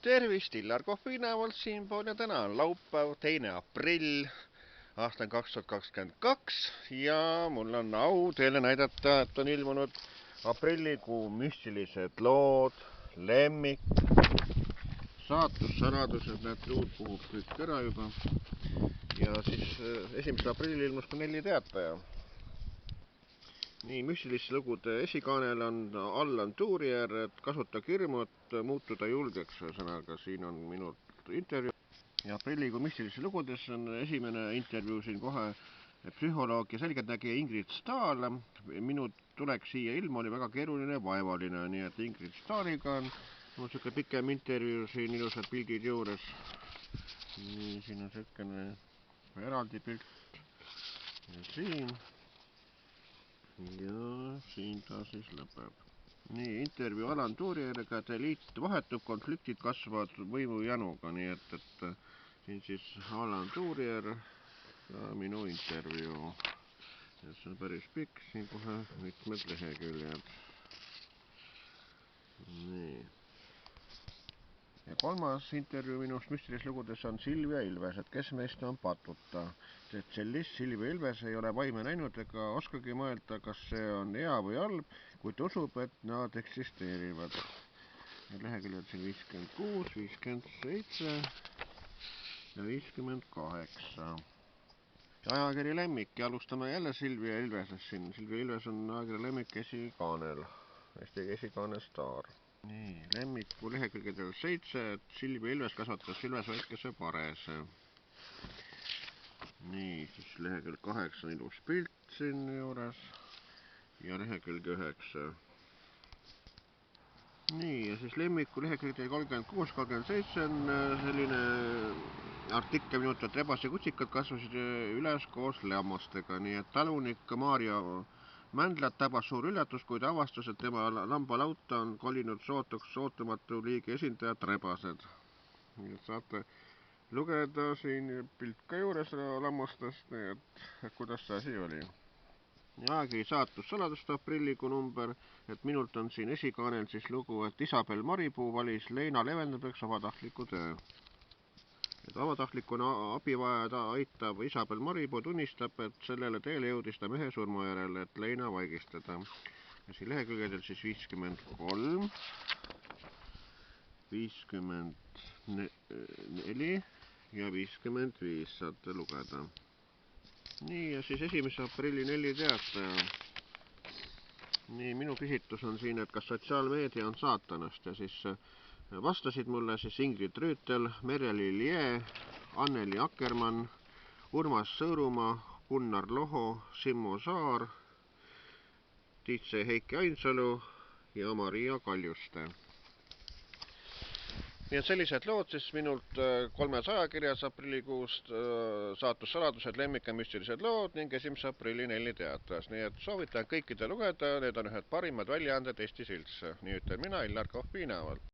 Tervist, Illar Kohvinavalt siinpool ja täna on laupäev, 2. aprill, aasta on 2022 ja mul on au teile näidata, et on ilmunud aprillikuu müstilised lood, lemmik, saatussaladused, näed, truud puhub kõik ära juba. Ja siis 1. aprillil ilmus ka 4 teataja. Nii, müstiliste lugude esikaanel on Alan Tuurier, et kasuta hirmu, et muutuda julgeks, ühesõnaga siin on minult intervjuu. Ja aprillikuu müstiliste lugudes on esimene intervjuu siin kohe psühholoog ja selgeltnägija Ingrid Stahl. Minu tulek siia ilma oli väga keeruline ja vaevaline, nii et Ingrid Stahliga on mul siuke pikem intervjuu siin, ilusad pildid juures. Nii, siin on siukene eraldi pilt ja siin. Ja siin ta siis lõpeb. Nii, intervjuu Alan Tuurieriga, et liit vahetub, konfliktid kasvavad võimujanuga, nii et siin siis Alan Tuurier ja minu intervjuu. Ja see on päris pikk, siin kohe mitmed leheküljed. Nii. Ja kolmas intervjuu minust müstilistes lugudes on Silvia Ilves, et kes meist on patuta. Tsellist Silvia Ilves ei ole vaime näinud ega oskagi mõelda, kas see on hea või halb, kuid usub, et nad eksisteerivad. Leheküljed siin 56, 57 ja 58. Ajakiri Lemmik ja alustame jälle Silvia Ilvesest siin. Silvia Ilves on ajakiri Lemmik esikaanel, Eesti esikaane Staar. Nii, Lemmiku lehekülgedel 7, et Silvia Ilves kasvatas Ilves väikese parese. Nii, siis lehekülg 8 on ilus pilt siin juures ja lehekülg 9. Nii, ja siis Lemmiku lehekülgedel 36-37 on selline artikkel minutit, et rebase kutsikad kasvasid üles koos lämmastega, nii et talunik Maarja Mändlat tabas suur üllatus, kui ta avastas, et tema lambalauta on kolinud sootuks ootamatu liigi esindajad rebased. Nii et saate lugeda siin pilt ka juures lammastest, nii et kuidas see asi oli. Ajakiri Saatussaladust aprillikuu number, et minult on siin esikaanel siis lugu, et Isabel Maripuu valis leina levendamiseks vabatahtliku töö. Et vabatahtlikuna abivajada aitab Isabel Maripuu tunnistab, et sellele teele jõudis ta mehe surma järel, et leina vaigistada. Ja siin lehekülgedel siis 53, 54 ja 55 saate lugeda. Nii, ja siis 1. aprilli 4 teataja. Nii, minu küsitlus on siin, et kas sotsiaalmeedia on saatanast ja siis vastasid mulle siis Ingrid Rüütel, Mereli Lie, Anneli Akkermann, Urmas Sõõrumaa, Gunnar Loho, Simmo Saar, Tiitse Heiki Ainsalu ja Maria Kaljuste. Nii et sellised lood siis minult 3 ajakirjas aprillikuust, Saatussaladused, Lemmik ja müstilised lood ning 1. aprilli 4 teatras. Nii et soovitan kõikide lugeda, need on ühed parimad väljaanded Eestis üldse. Nii ütlen mina, Illar Kohvinavalt.